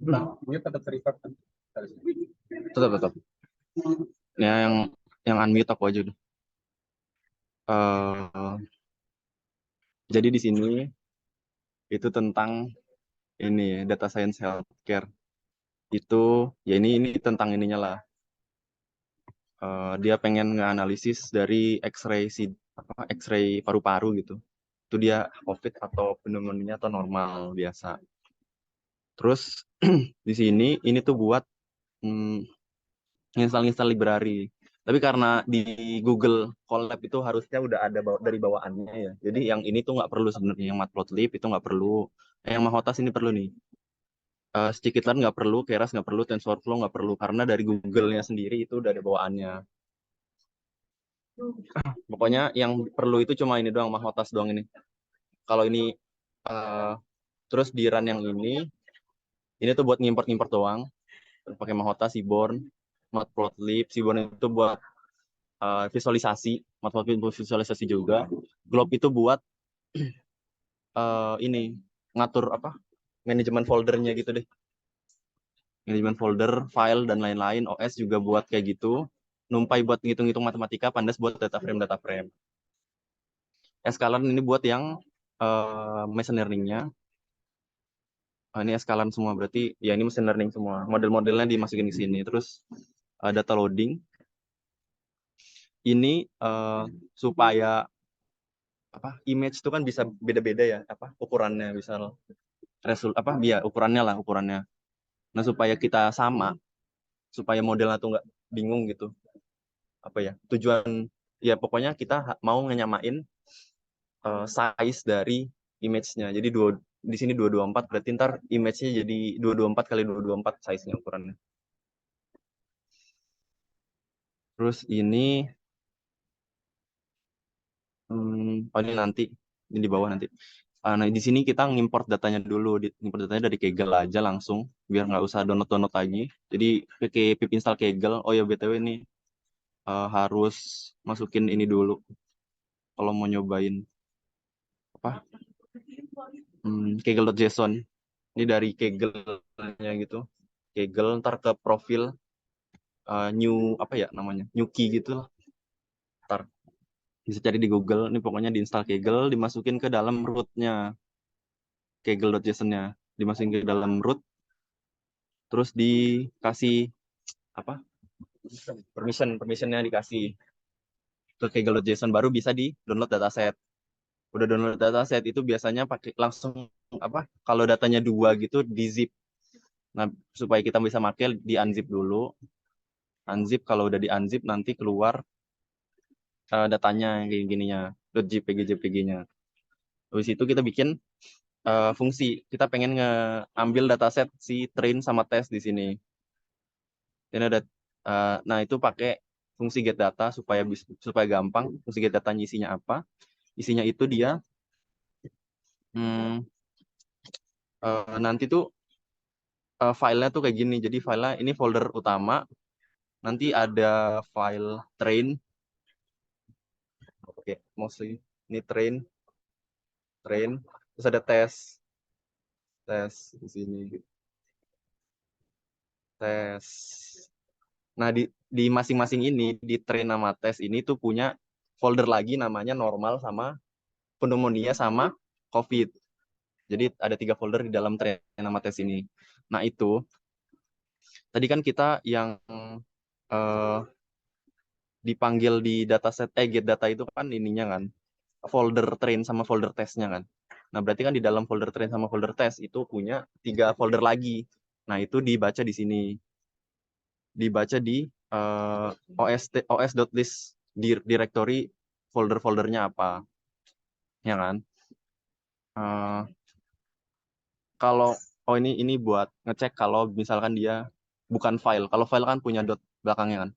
Mute tetap record kan? Tetap tetap. Ya yang unmute aku aja udah. Eh, jadi di sini itu tentang ini data science healthcare itu ya ini tentang ininya lah. Dia pengen nganalisis dari X-ray X-ray paru-paru gitu. Itu dia COVID atau pneumonia atau normal biasa. Terus di sini ini tuh buat install library. Tapi karena di Google Colab itu harusnya udah ada dari bawaannya ya. Jadi yang ini tuh nggak perlu sebenarnya, yang Matplotlib itu nggak perlu. Yang Mahotas ini perlu nih. Scikit-learn nggak perlu, Keras nggak perlu, TensorFlow nggak perlu karena dari Google-nya sendiri itu udah ada bawaannya. Pokoknya yang perlu itu cuma ini doang, Mahotas doang ini. Kalau ini eh, terus di run yang ini tuh buat ngimport-ngimport doang. Pakai Mahotas, Seaborn, Matplotlib, Seaborn itu buat visualisasi, matematika visualisasi juga. Globe itu buat ini ngatur apa manajemen foldernya gitu deh. Manajemen folder, file dan lain-lain. OS juga buat kayak gitu. NumPy buat ngitung-ngitung matematika, Pandas buat data frame. Sklearn ini buat yang machine learning-nya. Ini sklearn semua berarti ya ini machine learning semua. Model-modelnya dimasukin ke sini. Terus data loading. Ini supaya apa image itu kan bisa beda-beda ya apa ukurannya misal apa ya ukurannya lah ukurannya. Nah supaya kita sama, supaya modelnya tuh nggak bingung gitu. Apa ya tujuan ya pokoknya kita mau nyamain size dari image-nya. Jadi di sini 224 berarti ntar image-nya jadi 224 kali 224 size-nya ukurannya. Terus oh ini nanti ini di bawah nanti. Nah di sini kita ngimport datanya dulu, ngimport datanya dari Kaggle aja langsung, biar nggak usah download lagi. Jadi pakai pip install Kaggle. Oh ya btw ini harus masukin ini dulu kalau mau nyobain apa Kaggle.json. Ini dari Kaggle-nya gitu. Kaggle ntar ke profil new apa ya namanya new key gitu. Ntar bisa cari di Google. Ini pokoknya diinstal Kaggle, dimasukin ke dalam root-nya Kaggle.json-nya, dimasukin ke dalam root, terus dikasih apa permissionnya dikasih ke Kaggle.json baru bisa di download dataset. Udah download dataset itu biasanya pakai langsung apa kalau datanya dua gitu di zip. Nah supaya kita bisa pakai di unzip dulu. Unzip kalau udah di unzip nanti keluar datanya yang kayak gininya .jpg jpg-nya. Habis itu kita bikin fungsi. Kita pengen ngambil dataset si train sama test di sini. Ini ada nah itu pakai fungsi get data supaya gampang. Fungsi get datanya isinya apa? Isinya itu dia hmm, nanti tuh filenya tuh kayak gini. Jadi filenya ini folder utama. Nanti ada file train. Oke, mostly ini train. Terus ada tes di sini. Tes. Nah, di masing-masing ini, di train nama tes ini tuh punya folder lagi namanya normal sama pneumonia sama COVID. Jadi ada 3 folder di dalam train nama tes ini. Nah, itu tadi kan kita yang eh, dipanggil di dataset get data itu kan ininya kan folder train sama folder testnya kan. Nah, berarti kan di dalam folder train sama folder test itu punya 3 folder lagi. Nah, itu dibaca di sini. Dibaca di os.list directory folder-foldernya apa, ya kan? Eh, kalau ini buat ngecek kalau misalkan dia bukan file. Kalau file kan punya dot belakangnya kan.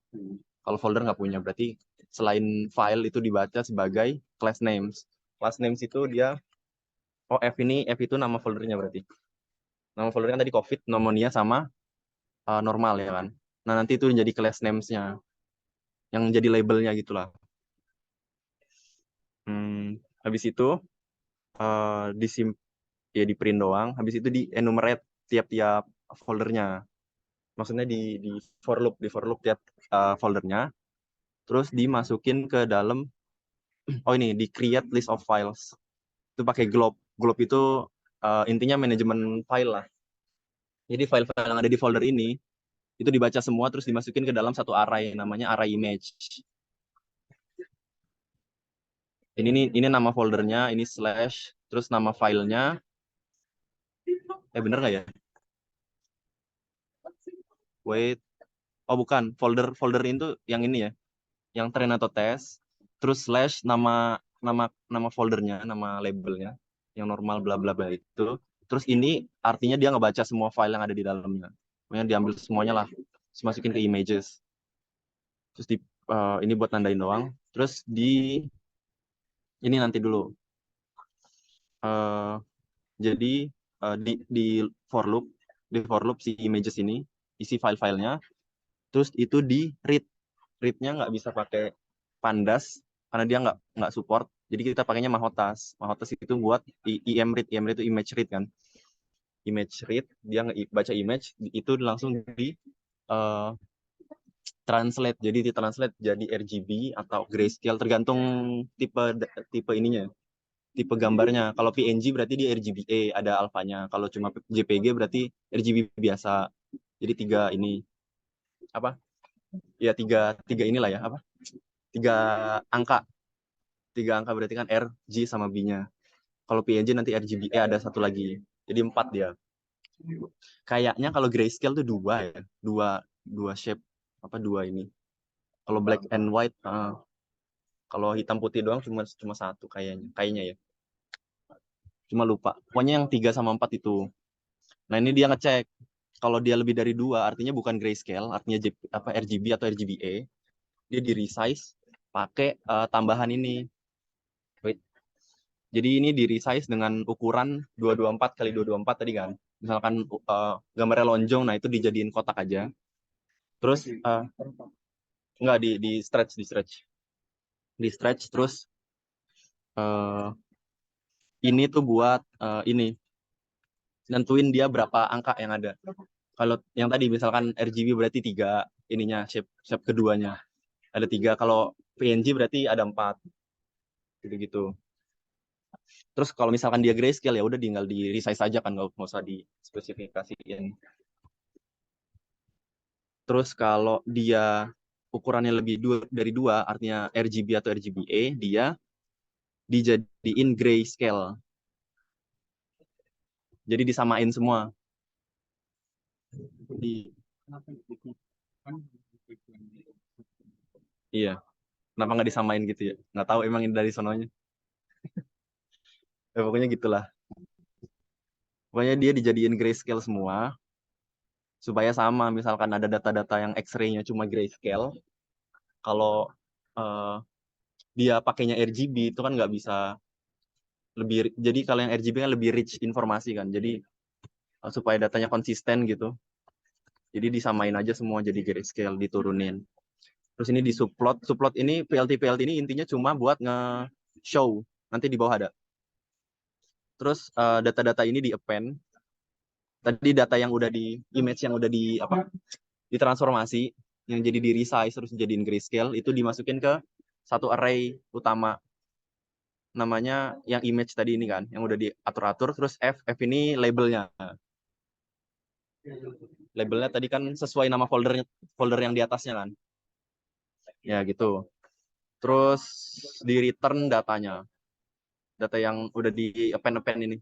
Kalau folder nggak punya, berarti selain file itu dibaca sebagai class names. Class names itu dia, F itu nama foldernya berarti. Nama foldernya kan tadi COVID, pneumonia sama normal ya kan. Nah nanti itu jadi class names-nya, yang jadi labelnya gitulah. Habis itu di ya di print doang. Habis itu di enumerate tiap-tiap foldernya. Maksudnya di for loop tiap foldernya, terus dimasukin ke dalam, oh ini di create list of files. Itu pakai Glob. Glob itu intinya manajemen file lah. Jadi file-file yang ada di folder ini itu dibaca semua terus dimasukin ke dalam satu array namanya array image. Ini nama foldernya, ini slash, terus nama filenya. Bener nggak ya? Wait, oh bukan, folder itu yang ini ya, yang train atau test, terus slash nama nama nama foldernya, nama labelnya, yang normal bla bla bla itu. Terus ini artinya dia ngebaca semua file yang ada di dalamnya. Pokoknya diambil semuanya lah, terus masukin ke images. Terus ini buat nandain doang. Terus ini nanti dulu. Eh, jadi di for loop si images ini isi file-filenya. Terus itu di read-nya nggak bisa pakai Pandas karena dia nggak support. Jadi kita pakainya Mahotas. Mahotas itu buat read itu image read kan. Image read dia baca image itu langsung di uh, translate. Jadi ditranslate jadi RGB atau grayscale tergantung tipe tipe ininya, tipe gambarnya. Kalau PNG berarti dia RGBA ada alfanya. Kalau cuma JPG berarti RGB biasa. Jadi tiga ini apa? Ya tiga tiga inilah ya apa? Tiga angka. Tiga angka berarti kan R, G sama B-nya. Kalau PNG nanti RGBA ada satu lagi. Jadi empat dia. Kayaknya kalau grayscale tuh dua ya, dua dua shape apa dua ini. Kalau black and white, kalau hitam putih doang cuma cuma satu kayaknya ya. Cuma lupa. Pokoknya yang 3 sama 4 itu. Nah, ini dia ngecek. Kalau dia lebih dari dua, artinya bukan grayscale, artinya RGB atau RGBA. Dia di resize pakai tambahan ini. Wait. Jadi ini di resize dengan ukuran 224 kali 224 tadi kan. Misalkan gambarnya lonjong, nah itu dijadiin kotak aja. Terus enggak di stretch terus uh, ini tuh buat ini nentuin dia berapa angka yang ada. Kalau yang tadi misalkan RGB berarti tiga ininya shape shape keduanya ada tiga. Kalau PNG berarti ada empat gitu-gitu. Terus kalau misalkan dia grayscale ya udah tinggal di resize saja kan nggak usah dispesifikasiin. Terus kalau dia ukurannya lebih dari dua artinya RGB atau RGBA dia dijadiin grayscale. Jadi disamain semua. Di, iya. Kenapa nggak disamain gitu ya? Nggak tahu emang ini dari sononya. Pokoknya gitulah. Pokoknya dia dijadiin grayscale semua supaya sama. Misalkan ada data-data yang X-ray-nya cuma grayscale, kalau uh, dia pakainya RGB itu kan nggak bisa lebih. Jadi kalau yang RGB kan lebih rich informasi kan. Jadi supaya datanya konsisten gitu. Jadi disamain aja semua jadi grayscale diturunin. Terus ini di subplot. Subplot ini PLT ini intinya cuma buat nge-show. Nanti di bawah ada. Terus data-data ini di append. Tadi data yang udah di image yang udah di apa? Ditransformasi yang jadi di resize terus jadiin grayscale itu dimasukin ke satu array utama namanya yang image tadi ini kan yang udah diatur-atur terus F ini labelnya tadi kan sesuai nama folder yang di atasnya kan ya gitu terus di return data yang udah di append ini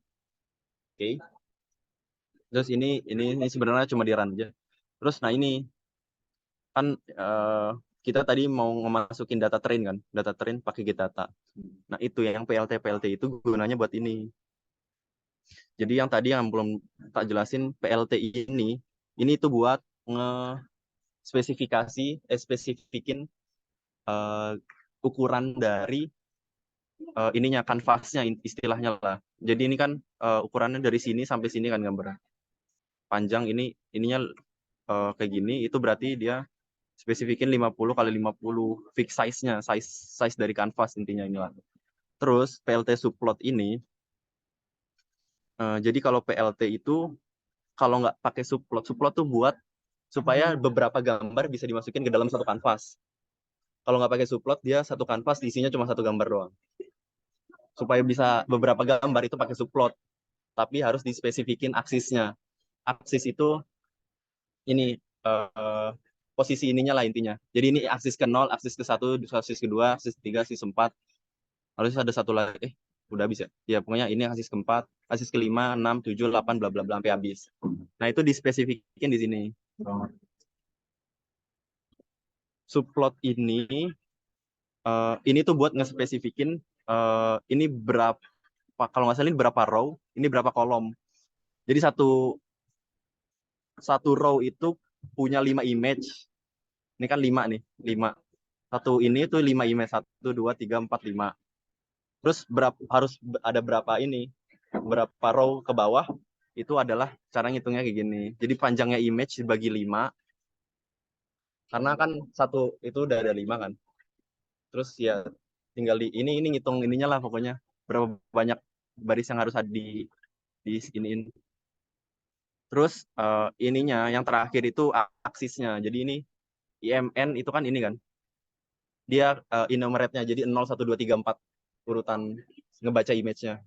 oke. Terus ini sebenarnya cuma di run aja terus nah ini kan kita tadi mau ngemasukin data train kan, data train pakai get data. Nah itu yang PLT itu gunanya buat ini. Jadi yang tadi yang belum tak jelasin PLT ini itu buat spesifikin uh, ukuran dari ininya kanvasnya istilahnya lah. Jadi ini kan ukurannya dari sini sampai sini kan gambarnya. Panjang ininya kayak gini, itu berarti dia spesifikin 50 kali 50 fix size-nya, size dari kanvas intinya inilah. Terus PLT subplot ini jadi kalau PLT itu kalau nggak pakai subplot. Subplot tuh buat supaya beberapa gambar bisa dimasukin ke dalam satu kanvas. Kalau nggak pakai subplot, dia satu kanvas isinya cuma satu gambar doang. Supaya bisa beberapa gambar itu pakai subplot, tapi harus dispesifikin aksisnya. Aksis itu ini posisi ininya lah intinya. Jadi ini aksis ke 0, aksis ke 1, aksis kedua, aksis ketiga, aksis 4. Harus ada satu lagi. Udah habis ya? Ya pokoknya ini aksis keempat, aksis kelima, 6, 7, 8, bla bla bla sampai habis. Nah, itu dispesifikin di sini. Subplot ini tuh buat ngespesifikin ini berapa, kalau nggak salah ini berapa row, ini berapa kolom. Jadi satu row itu punya 5 image. Ini kan 5 nih, 5. Satu ini tuh 5 image, 1, 2, 3, 4, 5. Terus harus ada berapa row ke bawah, itu adalah cara ngitungnya kayak gini. Jadi panjangnya image dibagi 5, karena kan satu itu udah ada 5 kan. Terus ya tinggal ini ngitung ininya lah pokoknya. Berapa banyak baris yang harus ada di iniin. Terus ininya yang terakhir itu aksisnya. Jadi ini IMN itu kan ini kan. Dia enumerate-nya jadi 0, 1, 2, 3, 4 urutan ngebaca image-nya.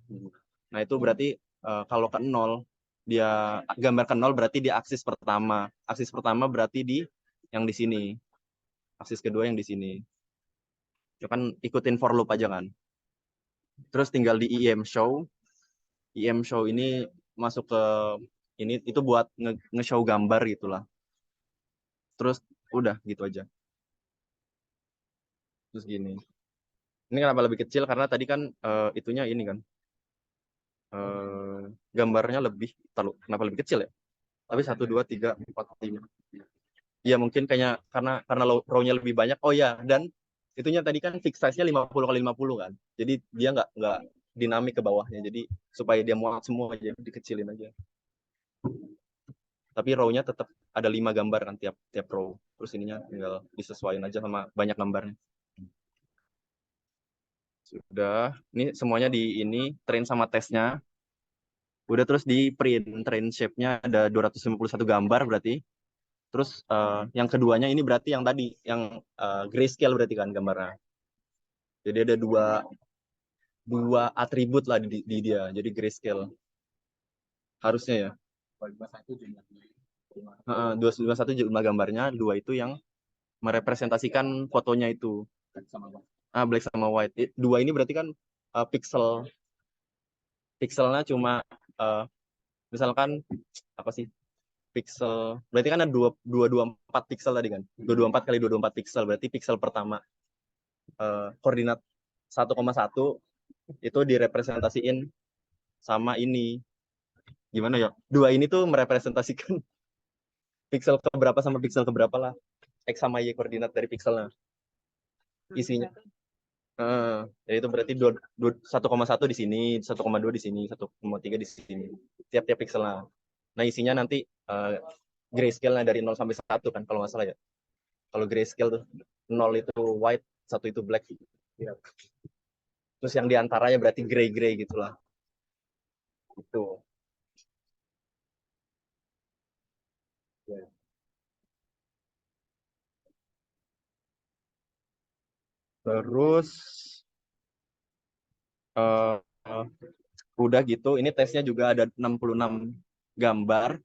Nah, itu berarti kalau ke 0 dia gambar ke 0 berarti di aksis pertama. Aksis pertama berarti di yang di sini. Aksis kedua yang di sini. Itu kan ikutin for loop aja kan. Terus tinggal di EM show. EM show ini masuk ke ini itu buat nge-show gambar gitulah. Terus udah gitu aja. Terus gini. Ini kenapa lebih kecil karena tadi kan itunya ini kan gambarnya lebih kenapa lebih kecil ya? Tapi 1, 2, 3, 4, 5. Ya mungkin kayaknya karena row-nya lebih banyak. Oh ya, dan itunya tadi kan fix size-nya 50 kali 50 kan. Jadi dia nggak dinamik ke bawahnya. Jadi supaya dia muat semua aja dikecilin aja. Tapi row-nya tetap ada 5 gambar kan tiap row. Terus ininya tinggal disesuaikan aja sama banyak gambarnya. Sudah, ini semuanya di ini train sama tesnya. Udah terus di print train shape-nya ada 251 gambar berarti. Terus yang keduanya ini berarti yang tadi yang grayscale berarti kan gambarnya. Jadi ada dua atribut lah di dia. Jadi grayscale harusnya ya. 251 jumlah gambarnya, dua itu yang merepresentasikan fotonya itu. Black sama white. Dua ini berarti kan pixelnya cuma misalkan apa sih? Pixel berarti kan ada 224 pixel tadi kan. 224 kali 224 pixel berarti pixel pertama koordinat 1,1 itu direpresentasiin sama ini. Gimana ya? Dua ini tuh merepresentasikan pixel keberapa sama pixel keberapa lah. X sama Y koordinat dari pixelnya. Isinya. Jadi itu berarti 1,1 di sini, 1,2 di sini, 1,3 di sini. Tiap-tiap pixelnya. Nah, isinya nanti grayscale-nya dari 0 sampai 1 kan kalau nggak salah ya. Kalau grayscale tuh 0 itu white, 1 itu black. Ya. Terus yang diantaranya berarti gray-gray gitulah. Itu. Ya. Terus uh, udah gitu, ini tesnya juga ada 66 gambar.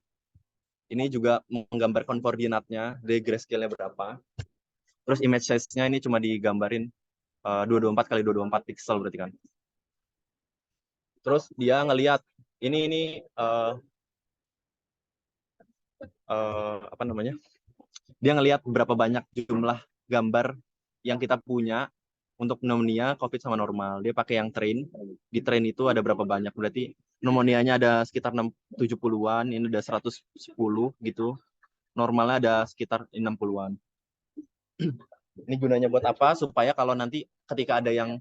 Ini juga menggambarkan koordinatnya, dari grayscale-nya berapa. Terus image size-nya ini cuma digambarin 224 kali 224 pixel berarti kan. Terus dia ngelihat ini apa namanya? Dia ngelihat berapa banyak jumlah gambar yang kita punya untuk pneumonia, COVID sama normal. Dia pakai yang train. Di train itu ada berapa banyak? Berarti pneumonianya ada sekitar 70-an, ini udah 110 gitu. Normalnya ada sekitar 60-an. Ini gunanya buat apa? Supaya kalau nanti ketika ada yang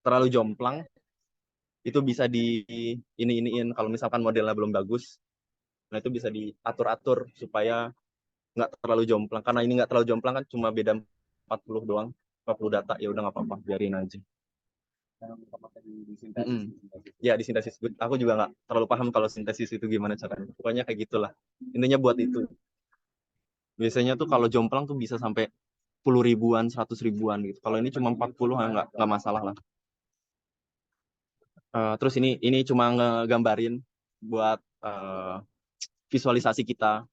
terlalu jomplang, itu bisa iniin kalau misalkan modelnya belum bagus. Nah, itu bisa diatur-atur supaya nggak terlalu jomplang. Karena ini nggak terlalu jomplang kan cuma beda 40 doang, 40 data. Ya udah nggak apa-apa, biarin aja. Mm-mm. Ya, di sintesis. Aku juga nggak terlalu paham kalau sintesis itu gimana caranya. Pokoknya kayak gitulah. Intinya buat itu. Biasanya tuh kalau jomplang tuh bisa sampai 10 ribuan, 100 ribuan gitu. Kalau ini cuma 40, nggak masalah lah. Terus ini cuma ngegambarin buat visualisasi kita.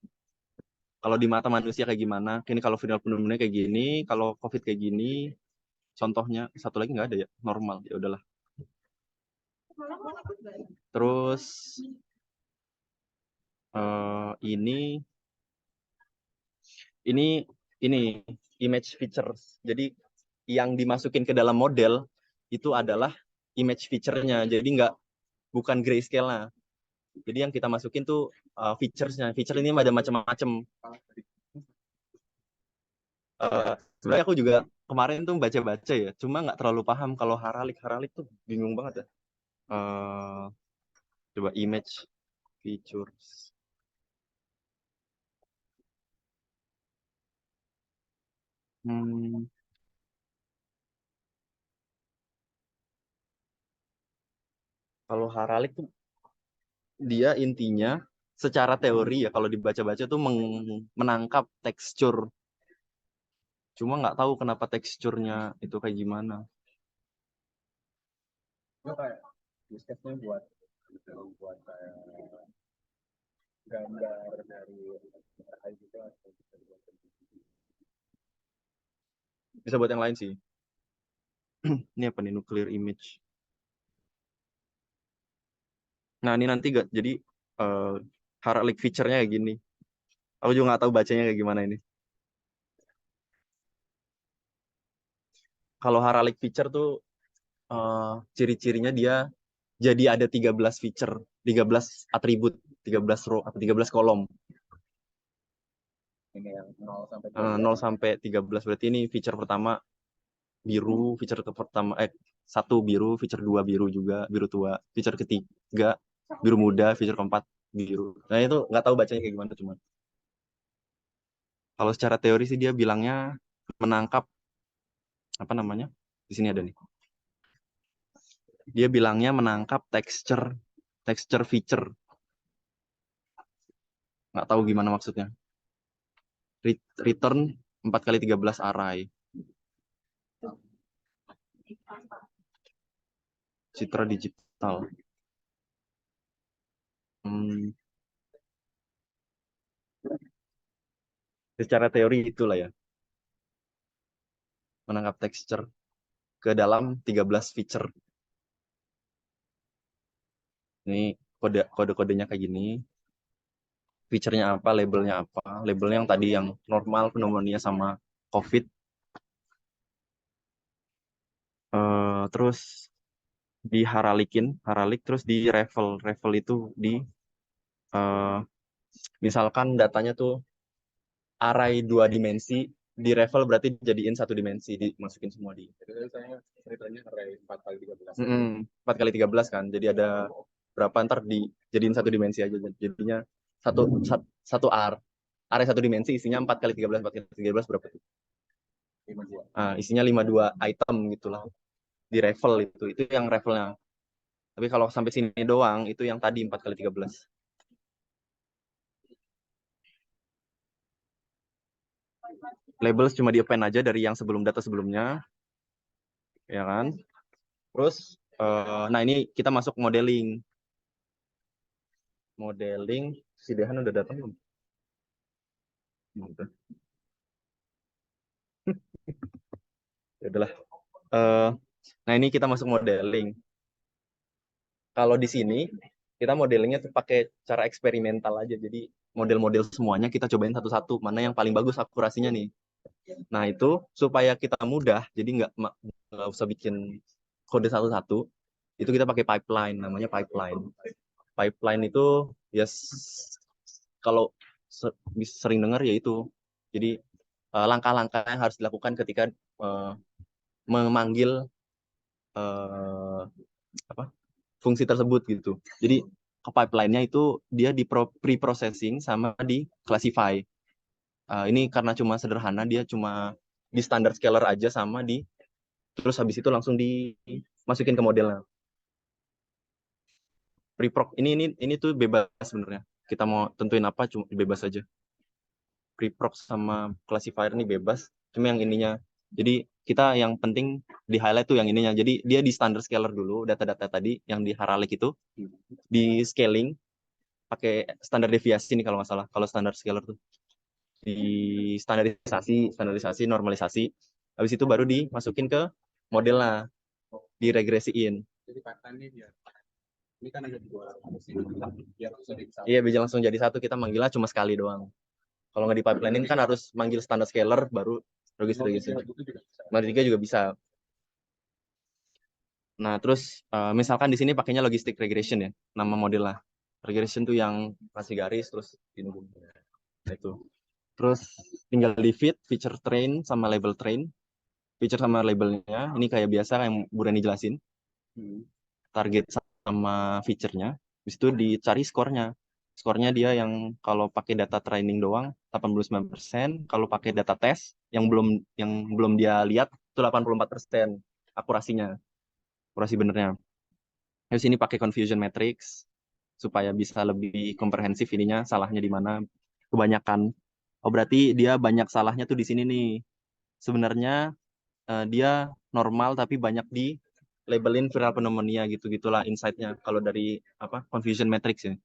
Kalau di mata manusia kayak gimana. Ini kalau viral pneumonia kayak gini, kalau COVID kayak gini. Contohnya satu lagi nggak ada ya, normal. Ya udahlah. Terus ini ini ini image features. Jadi yang dimasukin ke dalam model itu adalah image feature-nya. Jadi bukan grayscale-nya. Jadi yang kita masukin tuh features-nya. Feature ini ada macam-macam. Sebenarnya aku juga kemarin tuh baca-baca ya, cuma nggak terlalu paham kalau haralik. Haralik tuh bingung banget ya. Eh, Coba image features. Hmm, Kalau haralik tuh dia intinya secara teori ya kalau dibaca-baca tuh menangkap tekstur. Cuma nggak tahu kenapa teksturnya itu kayak gimana. Itu kayak use case-nya buat kayak gambar dari AI gitu atau bisa buat yang lain sih. Ini apa nih, nuclear image. Nah, ini nanti gak jadi uh, haralik feature-nya kayak gini. Aku juga nggak tahu bacanya kayak gimana ini. Kalau haralik feature tuh ciri-cirinya dia jadi ada 13 feature, 13 atribut, 13 row atau 13 kolom. Ini yang 0 sampai 13 berarti ini feature pertama biru, feature pertama satu biru, feature dua biru juga, biru tua, feature ketiga biru muda, feature keempat biru. Nah itu nggak tahu bacanya kayak gimana cuman. Kalau secara teori sih dia bilangnya menangkap apa namanya? Di sini ada nih. Dia bilangnya menangkap texture texture feature. Nggak tahu gimana maksudnya. Return 4 kali 13 array. Citra digital. Hmm, Secara teori itulah ya, menangkap texture ke dalam 13 feature. Ini kode-kodenya kayak gini. Feature-nya apa, labelnya apa. Labelnya yang tadi yang normal, pneumonia sama COVID. Terus diharalikin, haralik terus di revel. Revel itu di eh, misalkan datanya tuh array 2 dimensi, di revel berarti jadiin 1 dimensi, dimasukin semua di. Itu saya ceritanya array 4 kali 13. 4 kali 13 kan. Jadi ada berapa ntar dijadiin 1 dimensi aja. Jadinya satu satu array 1 dimensi isinya 4 kali 13, 4 kali 13 berapa tuh? 52. Isinya 52 item gitulah di revel itu yang revelnya. Tapi kalau sampai sini doang itu yang tadi 4 kali 13. Labels cuma di append aja dari yang sebelum data sebelumnya, ya kan? Terus, nah ini kita masuk modeling. Modeling, si Dehan udah datang belum? Udah. Ya udahlah. Eh, nah ini kita masuk modeling. Kalau di sini kita modelingnya tuh pakai cara eksperimental aja. Jadi model-model semuanya kita cobain satu-satu. Mana yang paling bagus akurasinya nih. Nah itu supaya kita mudah, jadi nggak usah bikin kode satu-satu. Itu kita pakai pipeline, namanya pipeline. Pipeline itu ya kalau sering dengar ya itu. Jadi langkah-langkah yang harus dilakukan ketika eh, memanggil eh, apa fungsi tersebut gitu. Jadi ke pipeline-nya itu dia di pre-processing sama di classify. Ini karena cuma sederhana, dia cuma di standar scalar aja sama di terus habis itu langsung di masukin ke modelnya. Preprog ini tuh bebas sebenarnya. Kita mau tentuin apa cuma bebas aja. Preprog sama classifier ini bebas. Cuma yang ininya. Jadi kita yang penting di highlight tuh yang ininya. Jadi dia di standard scaler dulu data-data tadi yang di Haralik itu di scaling pakai standar deviasi nih kalau nggak salah. Kalau standar scaler tuh di standarisasi, normalisasi. Habis itu baru dimasukin ke model lah, diregresiin. Jadi pipeline ini kan ada dua, iya bisa langsung jadi satu. Kita manggilnya cuma sekali doang. Kalau nggak di pipelinein kan harus manggil standar scaler baru register. Tiga juga bisa. Nah terus misalkan di sini pakainya logistic regression ya, nama model lah. Regression tuh yang kasih garis terus ini. Nah, itu. Terus tinggal di feed, feature train sama label train. Feature sama labelnya ini kayak biasa yang Burani jelasin. Target sama feature-nya. Habis itu dicari skornya. Skornya dia yang kalau pakai data training doang 89%, kalau pakai data tes yang belum dia lihat itu 84% akurasinya. Akurasi benernya. Terus ini pakai confusion matrix supaya bisa lebih komprehensif ininya salahnya di mana kebanyakan. Oh berarti dia banyak salahnya tuh di sini nih. Sebenarnya dia normal tapi banyak di labelin viral pneumonia gitu-gitulah insight-nya kalau dari apa confusion matrix ya.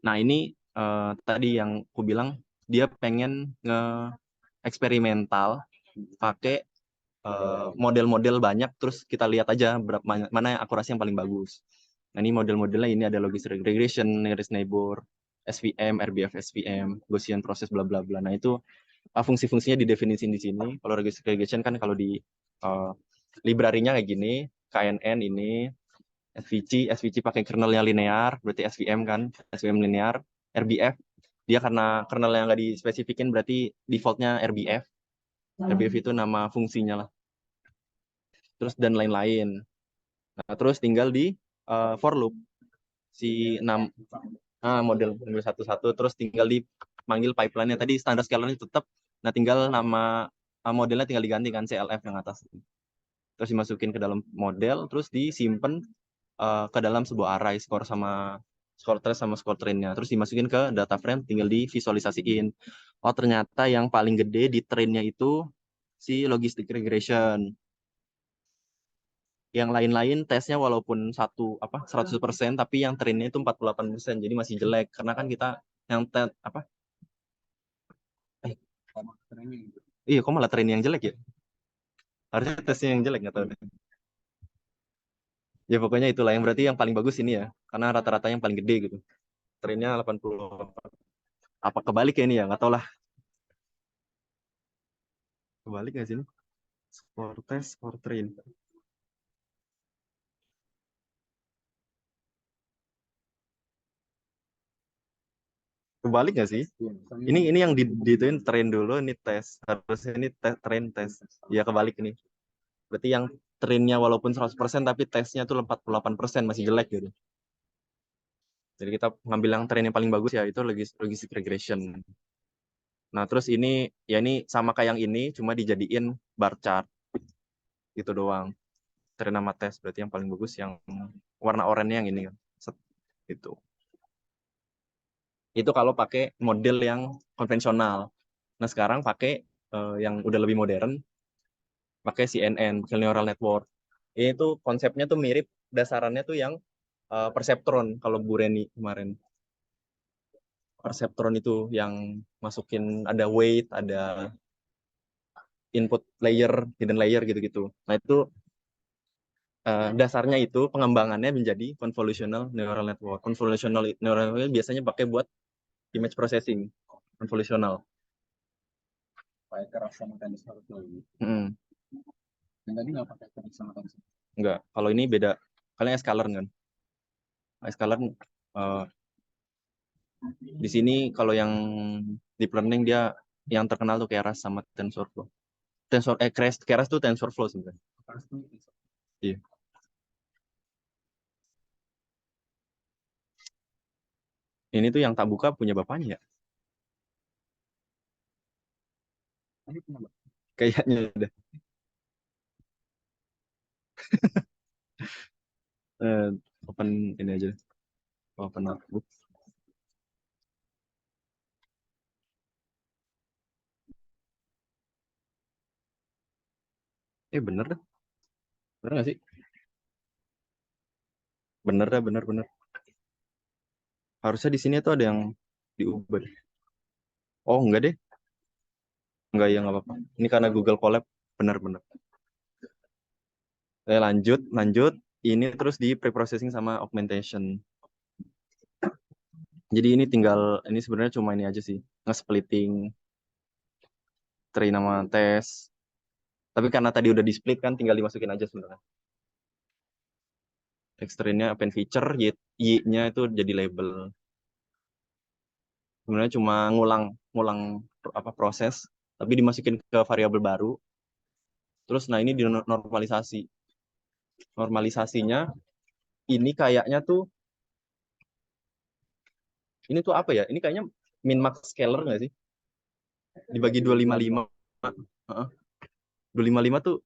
Nah, ini tadi yang aku bilang dia pengen eksperimental pakai model-model banyak terus kita lihat aja berapa mana yang akurasi yang paling bagus. Nah, ini model-modelnya ini ada logistic regression, nearest neighbor, SVM, RBF SVM, Gaussian process bla bla bla. Nah, itu fungsi-fungsinya didefinisin di sini. Kalau logistic regression kan kalau di library-nya kayak gini, KNN ini, SVC pakai kernel yang linear, berarti SVM kan, SVM linear, RBF, dia karena kernel yang nggak dispesifikin berarti defaultnya RBF. RBF itu nama fungsinya lah. Terus dan lain-lain. Nah, terus tinggal di for loop si 6 model satu-satu terus tinggal dipanggil pipeline-nya tadi standar scalar-nya tetap. Nah, tinggal nama modelnya tinggal diganti kan CLF yang atas. Terus dimasukin ke dalam model, terus disimpan ke dalam sebuah array skor trace sama skor trainnya. Terus dimasukin ke data frame, tinggal divisualisasiin. Oh ternyata yang paling gede di trainnya itu si logistic regression. Yang lain-lain tesnya walaupun 100% tapi yang trainnya itu 48%. Jadi masih jelek karena kan kita yang apa? Iya, kok malah train yang jelek ya? Harusnya tesnya yang jelek nggak tahu deh. Ya pokoknya itulah yang berarti yang paling bagus ini ya. Karena rata-rata yang paling gede gitu. Trainnya 80. Apa kebalik ya ini ya? Nggak tahu lah. Kebalik nggak sih ini? Skor tes, skor train. Kebalik nggak sih? Ini yang dituin train dulu, ini tes. Harusnya ini train tes. Ya kebalik ini. Berarti yang trainnya walaupun 100% tapi tesnya tuh 48% masih jelek gitu. Jadi kita ngambil yang train yang paling bagus ya itu logistic regression. Nah terus ini ya ini sama kayak yang ini cuma dijadiin bar chart gitu doang. Train sama tes berarti yang paling bagus yang warna oranye yang ini kan. Itu. Itu kalau pakai model yang konvensional. Nah sekarang pakai yang udah lebih modern, pakai CNN, Neural Network. Ini tuh konsepnya tuh mirip, dasarannya tuh yang perseptron kalau Bu Reni kemarin. Perseptron itu yang masukin ada weight, ada input layer, hidden layer gitu-gitu. Nah itu dasarnya itu pengembangannya menjadi convolutional neural network. Convolutional neural network biasanya pakai buat image processing, convolutional. Pakai keras sama tenis ini. Yang tadi nggak pakai keras sama tenis. Enggak, kalau ini beda. Kalian scalar kan? Scalar di sini kalau yang deep learning dia yang terkenal tuh Keras sama TensorFlow. Keras tuh TensorFlow sebenarnya. Iya. Ini tuh yang tak buka punya bapaknya ya? Kayaknya udah. Eh, open ini aja, open notebook. Bener dah, bener nggak sih? Bener dah, bener. Harusnya di sini tuh ada yang diubah. Oh enggak deh, enggak ya nggak apa-apa. Ini karena Google Collab, bener-bener. Lanjut. Ini terus di preprocessing sama augmentation. Jadi ini sebenarnya cuma ini aja sih, nge-splitting train sama tes. Tapi karena tadi udah di-split kan, tinggal dimasukin aja sebenarnya. Text trainnya append feature, y-nya itu jadi label. Sebenarnya cuma ngulang ngulang apa proses, tapi dimasukin ke variabel baru. Terus nah ini dinormalisasi. Normalisasinya ini kayaknya tuh ini tuh apa ya? Ini kayaknya min max scalar nggak sih? Dibagi 255. Heeh. 255 tuh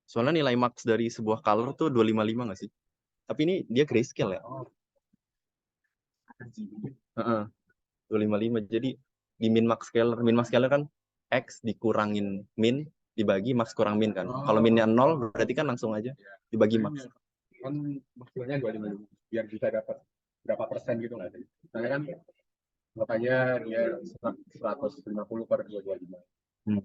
soalnya nilai max dari sebuah color tuh 255 nggak sih? Tapi ini dia grayscale ya. Heeh. 255. Jadi di min max scalar. Min max scalar kan X dikurangin min dibagi max kurang min kan. Kalau minnya 0 berarti kan langsung aja dibagi max. Kan maksudnya 255 biar bisa dapat berapa persen gitu nggak sih? Soalnya kan makanya dia 150 per 225.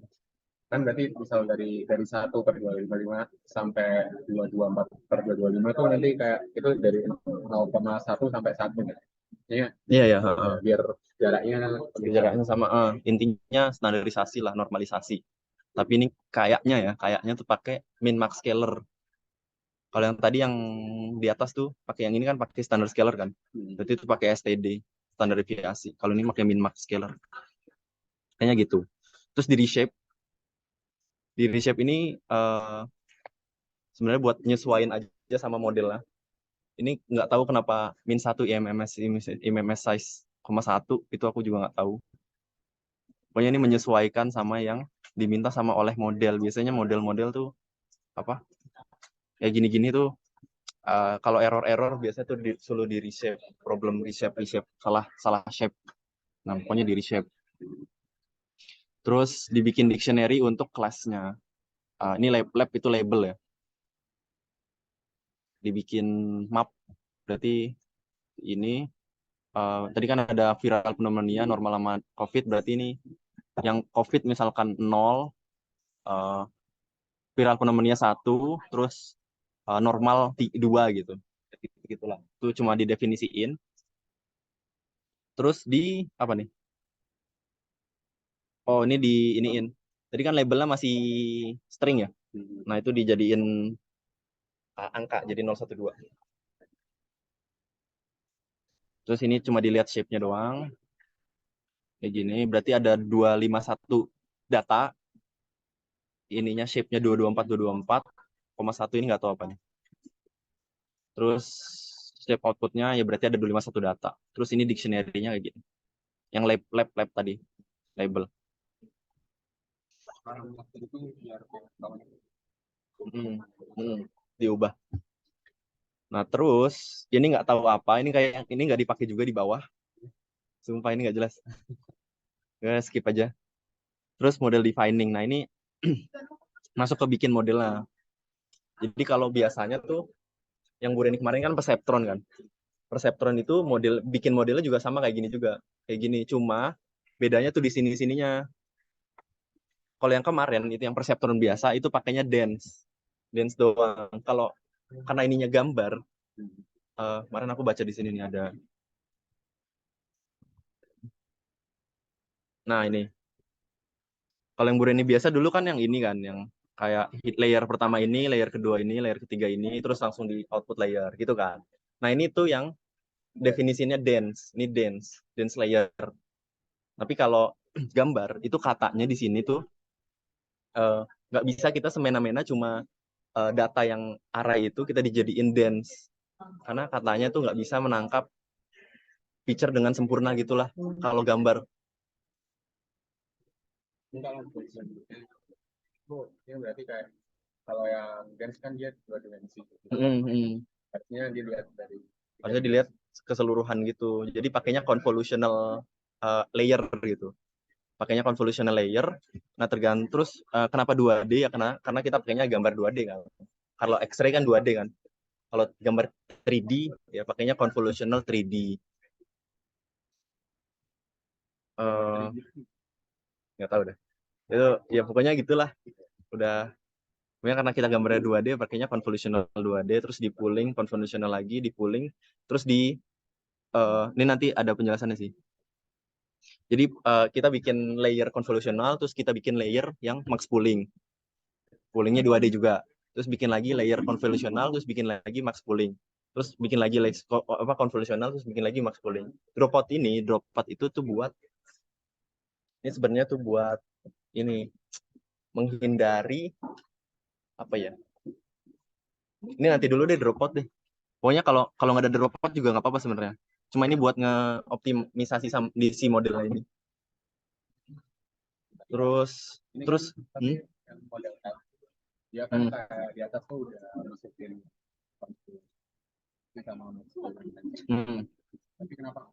Kan berarti misal dari 1/255 sampai 224 per 225 itu nanti kayak itu dari 0,1 sampai 1 ya. Iya, Iya ya. biar jaraknya Jaraknya sama. Intinya standarisasi lah, normalisasi. Tapi ini kayaknya tuh pakai min max scalar. Kalau yang tadi yang di atas tuh pakai yang ini kan pakai standar scalar kan. Berarti itu pakai STD, standar deviasi. Kalau ini pakai min max scalar. Kayaknya gitu. Terus di reshape ini sebenarnya buat nyesuaiin aja sama modelnya. Ini nggak tahu kenapa min 1 IMMS size 1 itu aku juga nggak tahu. Pokoknya ini menyesuaikan sama yang diminta sama oleh model. Biasanya model-model tuh apa? Kayak gini-gini tuh kalau error-error biasanya tuh disuruh di reshape, problem reshape, salah salah shape. Nah, pokoknya di reshape. Terus dibikin dictionary untuk kelasnya. Ini lab itu label ya. Dibikin map. Berarti ini tadi kan ada viral pneumonia normal sama COVID. Berarti ini yang COVID misalkan 0, uh, viral pneumonia 1, terus normal 2 gitu. Gitulah. Itu cuma didefinisiin. Terus di apa nih? Oh, ini di iniin. Tadi kan labelnya masih string ya. Nah, itu dijadiin angka jadi 012. Terus ini cuma dilihat shape-nya doang. Kayak gini, berarti ada 251 data. Ininya shape-nya 224, 224, 1 ini nggak tahu apa nih. Terus shape output-nya ya berarti ada 251 data. Terus ini dictionary-nya kayak gini. Yang lab tadi, label. Hmm, hmm, diubah. Nah, terus ini nggak tahu apa, ini nggak dipakai juga di bawah. Sumpah ini nggak jelas. Ya, skip aja. Terus model defining. Nah, ini masuk ke bikin modelnya. Jadi kalau biasanya tuh yang gue ini kemarin kan perceptron kan. Perceptron itu bikin modelnya juga sama kayak gini juga. Kayak gini, cuma bedanya tuh di sini-sininya. Kalau yang kemarin itu yang perceptron biasa itu pakainya dance. Dance doang. Kalau karena ininya gambar, kemarin aku baca di sini nih ada. Nah, ini. Kalau yang Bureni biasa dulu kan yang ini kan, yang kayak hit layer pertama ini, layer kedua ini, layer ketiga ini, terus langsung di output layer gitu kan. Nah ini tuh yang definisinya ini dance layer. Tapi kalau gambar itu katanya di sini tuh eh, nggak bisa kita semena-mena cuma data yang array itu kita dijadiin dance. Karena katanya tuh nggak bisa menangkap feature dengan sempurna gitulah kalau gambar. Oh, ini berarti kayak kalau yang dance kan dia dua dimensi. Artinya dia lihat dari tiga Harusnya dilihat keseluruhan gitu. Jadi pakainya convolutional layer gitu. Pakainya convolutional layer. Nah, tergantung terus kenapa 2D ya karena kita pakainya gambar 2D kan. Kalau X-ray kan 2D kan. Kalau gambar 3D ya pakainya convolutional 3D. Eh, nggak tahu deh. Itu ya pokoknya gitulah. Udah pokoknya karena kita gambarnya 2D pakainya convolutional 2D terus di pooling convolutional lagi di pooling terus di ini nanti ada penjelasannya sih. Jadi kita bikin layer convolutional terus kita bikin layer yang max pooling. Poolingnya 2D juga. Terus bikin lagi layer convolutional terus bikin lagi max pooling. Terus bikin lagi convolutional terus bikin lagi max pooling. Dropout itu tuh buat ini sebenarnya tuh buat ini menghindari apa ya? Ini nanti dulu deh dropout deh. Pokoknya kalau kalau nggak ada dropout juga nggak apa-apa sebenarnya. Cuma ini buat ngeoptimisasi di si model ini. Terus ini terus tapi yang model L, dia kan kayak di atas tuh udah masukin kita mau tapi kenapa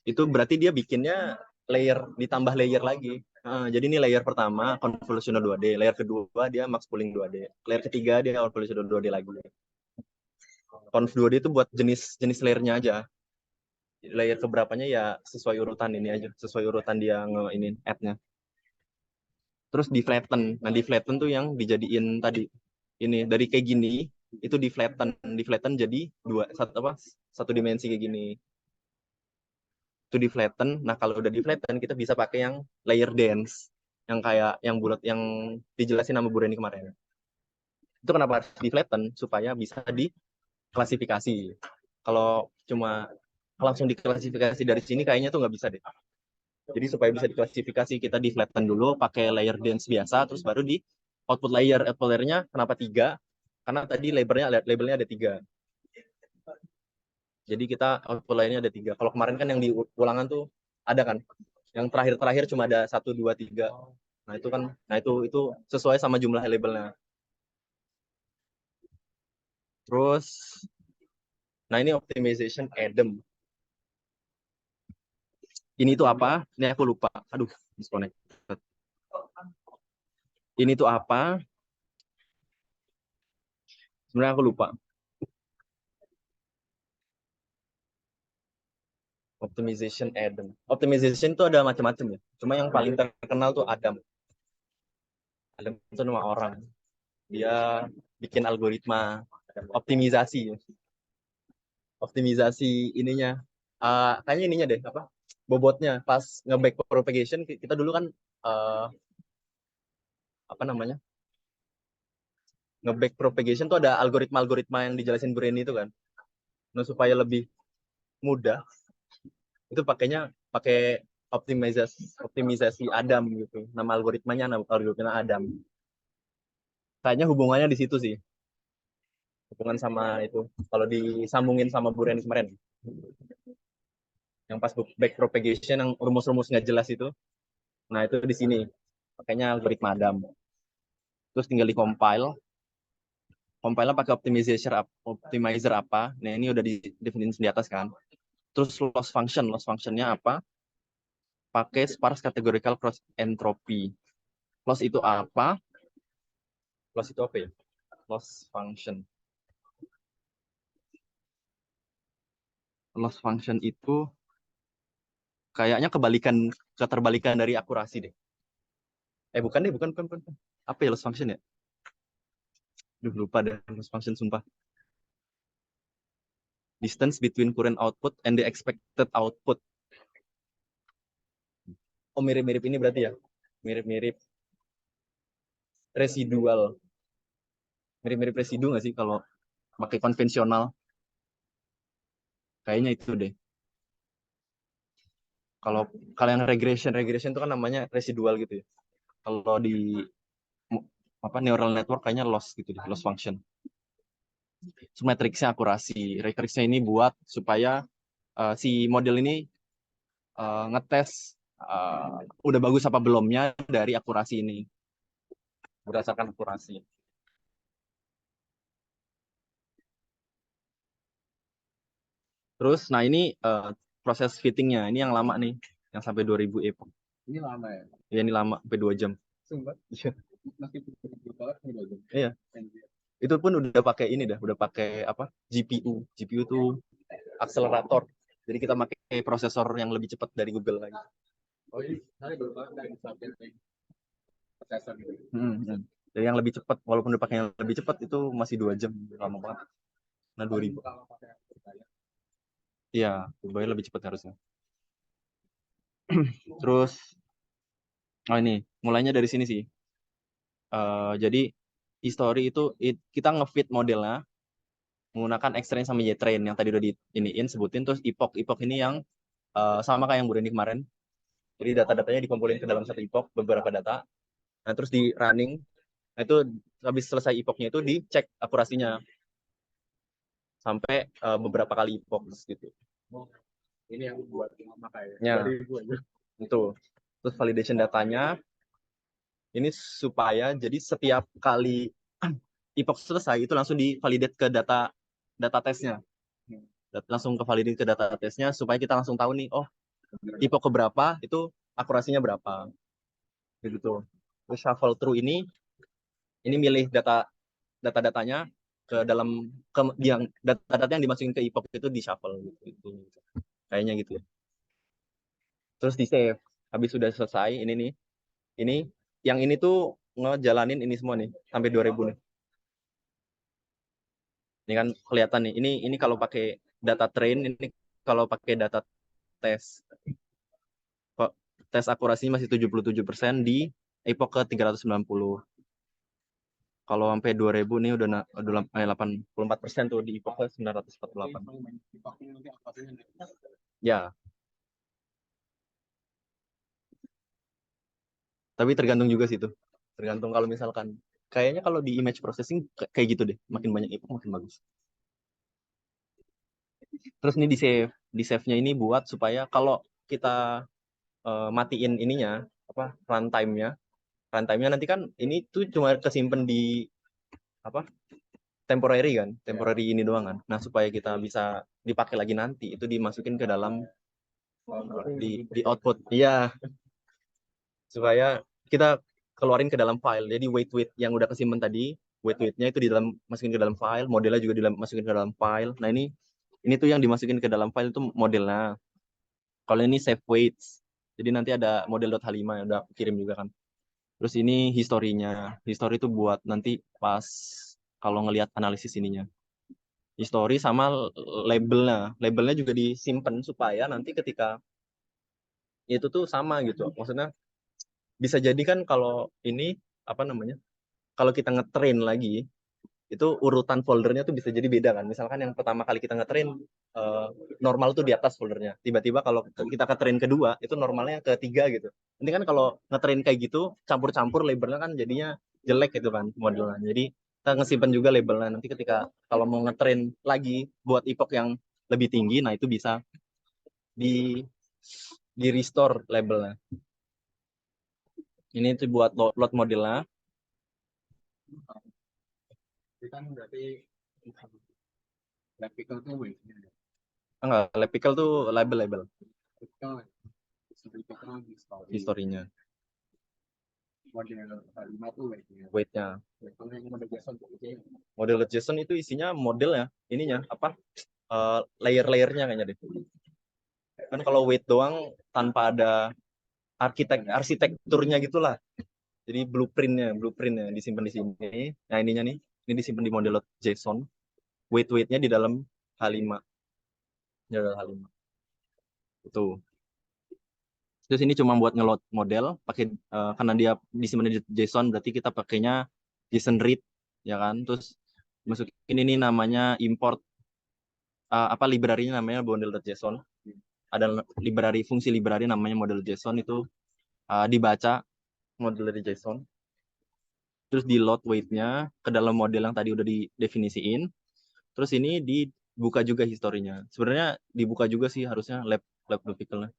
itu berarti dia bikinnya layer ditambah layer lagi. Jadi ini layer pertama convolutional 2D, layer kedua dia max pooling 2D, layer ketiga dia convolutional 2D lagi. Conv 2D itu buat jenis layernya aja. Layer keberapanya ya sesuai urutan ini aja, sesuai urutan dia ini add-nya. Terus di flatten. Nah, di flatten tuh yang dijadiin tadi. Ini dari kayak gini itu di flatten jadi satu dimensi kayak gini. Itu di flatten. Nah, kalau udah di flatten kita bisa pakai yang layer dense yang kayak yang bulat yang dijelasin sama Bu Reni kemarin. Itu kenapa harus di flatten supaya bisa diklasifikasi. Kalau cuma langsung diklasifikasi dari sini kayaknya tuh nggak bisa deh. Jadi supaya bisa diklasifikasi kita di flatten dulu pakai layer dense biasa terus baru di output layer. Output layernya kenapa 3? Karena tadi labelnya ada 3. Jadi kita output layernya ada 3. Kalau kemarin kan yang di ulangan tuh ada kan yang terakhir cuma ada 1, 2, 3. Nah itu sesuai sama jumlah labelnya. Terus nah ini optimization Adam. Ini tuh apa? Ini aku lupa. Aduh, disconnect. Ini tuh apa? Sebenarnya aku lupa. Optimization Adam. Optimization tuh ada macam-macam ya. Cuma yang paling terkenal tuh Adam. Adam itu nama orang. Dia bikin algoritma optimisasi. Optimisasi ininya. Kayaknya ininya deh apa? Bobotnya pas nge-back propagation kita dulu kan apa namanya? Nge-back propagation tuh ada algoritma-algoritma yang dijelasin Bu Reni itu kan. Nah, supaya lebih mudah itu pakai optimisasi Adam gitu. Nama algoritma Adam. Kayaknya hubungannya di situ sih. Hubungan sama itu. Kalau disambungin sama Bu Reni kemarin. Yang pas back propagation yang rumus-rumus nggak jelas itu. Nah, itu di sini. Pakainya algoritma Adam. Terus tinggal di compile. Compile pakai optimizer apa? Nah, ini udah di definisi di atas kan. Terus loss function. Loss functionnya apa? Pakai sparse categorical cross entropy. Loss itu apa? Loss itu apa ya? Loss function. Loss function itu kayaknya keterbalikan dari akurasi deh. Bukan deh, bukan. Apa ya loss function ya? Duh, lupa deh loss function sumpah. Distance between current output and the expected output. Oh, mirip-mirip ini berarti ya? Mirip-mirip residual. Mirip-mirip residu nggak sih kalau pakai konvensional? Kayaknya itu deh. Kalau kalau yang regression itu kan namanya residual gitu ya. Kalau di neural network kayaknya loss gitu deh, loss function. Matriksnya akurasi. Matriksnya ini buat supaya si model ini ngetes udah bagus apa belumnya dari akurasi ini, berdasarkan akurasi. Terus, nah ini proses fittingnya, ini yang lama nih, yang sampai 2000 epoch. Ini lama ya? Ya ini lama, sampai 2 jam. Sumpah. Iya. Masih berapa jam? Iya. Itu pun udah pakai ini dah, udah pakai apa? GPU. GPU tuh akselerator. Jadi kita pakai prosesor yang lebih cepat dari Google lagi. Oh iya, saya baru tahu dari sampai prosesor gitu. Jadi yang lebih cepat, walaupun udah pakai yang lebih cepat itu masih 2 jam, lama banget. Nah 2000. Kalau pakai berbayar. Iya, berbayar lebih cepat harusnya. Terus, oh ini, mulainya dari sini sih. Jadi history itu kita ngefit modelnya menggunakan X-Train sama Y-Train yang tadi udah di iniin sebutin, terus epoch ini yang sama kayak yang Bu Reni kemarin. Jadi data-datanya dikumpulin ke dalam satu epoch, beberapa data. Nah, terus di running. Nah, itu habis selesai epochnya itu dicek akurasinya sampai beberapa kali epoch gitu. Oh, ini yang buat lama kayaknya. Ya. 2000 aja. Itu. Terus validation datanya ini supaya jadi setiap kali epoch selesai itu langsung divalidate ke data tesnya. Langsung ke validate ke data tesnya supaya kita langsung tahu nih, oh epoch keberapa itu akurasinya berapa. Gitu. Terus shuffle through ini milih data-datanya ke dalam yang data-data yang dimasukin ke epoch itu di shuffle gitu. Kayaknya gitu ya. Terus di save. Habis sudah selesai ini nih. Yang ini tuh ngejalanin ini semua nih sampai 2000 nih. Ini kan kelihatan nih. Ini kalau pakai data train, ini kalau pakai data tes. Kok tes akurasinya masih 77% di epoch ke 390. Kalau sampai 2000 nih udah 84% tuh di epoch ke 948. Ya. Tapi tergantung juga sih tuh. Tergantung kalau misalkan kayaknya kalau di image processing kayak gitu deh, makin banyak epoch makin bagus. Terus ini di save-nya ini buat supaya kalau kita matiin ininya apa runtime-nya nanti kan ini tuh cuma kesimpan di apa temporary kan, temporary ini doang kan. Nah, supaya kita bisa dipakai lagi nanti itu dimasukin ke dalam di output. Iya. Supaya kita keluarin ke dalam file. Jadi wait yang udah kesimpan tadi, wait-nya itu di dalam masukin ke dalam file, modelnya juga masukin ke dalam file. Nah, ini tuh yang dimasukin ke dalam file itu modelnya. Kalau ini save weights. Jadi nanti ada model.h5 yang udah kirim juga kan. Terus ini historinya. History itu buat nanti pas kalau ngelihat analisis ininya. History sama labelnya. Labelnya juga disimpan supaya nanti ketika itu tuh sama gitu. Maksudnya bisa jadi kan kalau ini apa namanya? Kalau kita ngetrain lagi itu urutan foldernya tuh bisa jadi beda kan. Misalkan yang pertama kali kita ngetrain normal tuh di atas foldernya. Tiba-tiba kalau kita ke train kedua itu normalnya ketiga gitu. Ini kan kalau ngetrain kayak gitu campur-campur labelnya kan jadinya jelek gitu kan modelnya. Jadi kita ngesimpan juga labelnya. Nanti ketika kalau mau ngetrain lagi buat epoch yang lebih tinggi, nah itu bisa di restore labelnya. Ini tuh buat load modelnya. Itu kan berarti graphical tuh weight-nya. Enggak, lepical tuh label historinya. Model 5 tuh weight-nya. Weight-nya. Kalau yang model JSON tuh Model JSON itu isinya modelnya, ininya apa? Layer-layernya kayaknya deh. Kan kalau weight doang tanpa ada arsitekturnya gitulah. Jadi blueprintnya disimpan di sini. Nah ininya nih, ini disimpan di model JSON. Weight-nya di dalam H5. Di dalam H5. Itu. Terus ini cuma buat ngeload model, pakai karena dia disimpan di JSON, berarti kita pakainya JSON read, ya kan? Terus masukin ini namanya import apa library-nya namanya model.json. Ada fungsi library namanya model.json itu dibaca model dari JSON. Terus di load weight-nya ke dalam model yang tadi udah didefinisiin. Terus ini dibuka juga historinya. Sebenarnya dibuka juga sih harusnya lab graphical-nya.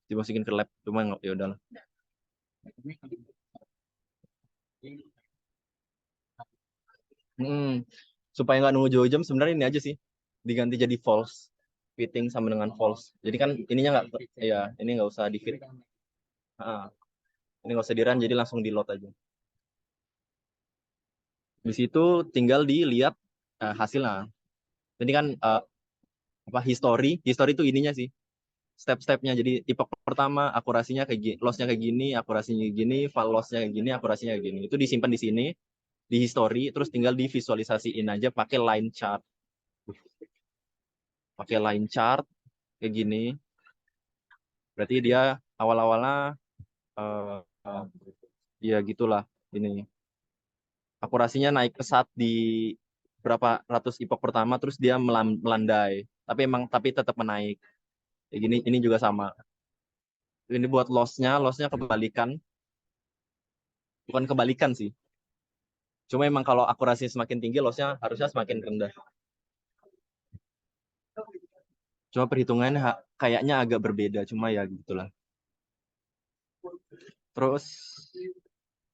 dimasukin ke lab, cuma ya udahlah. Supaya nggak nunggu jauh-jam, sebenarnya ini aja sih, diganti jadi false fitting sama dengan false. Jadi kan ininya nggak, ya ini nggak usah di fit, ini nggak usah di run, jadi langsung di load aja. Di situ tinggal dilihat hasilnya. Ini kan apa, history itu ininya sih, step-stepnya. Jadi tipe pertama akurasinya kayak gini, lossnya kayak gini, akurasinya kayak gini, file lossnya kayak gini, akurasinya kayak gini. Itu disimpan di sini, di history, terus tinggal divisualisasiin aja pakai line chart. Pakai line chart kayak gini. Berarti dia awal-awalnya ya gitulah ini. Akurasinya naik pesat di berapa ratus epoch pertama, terus dia melandai. Tapi tetap menaik. Kayak gini, ini juga sama. Ini buat lossnya kebalikan. Bukan kebalikan sih. Cuma emang kalau akurasinya semakin tinggi, lossnya harusnya semakin rendah. Cuma perhitungannya kayaknya agak berbeda, cuma ya gitulah. Terus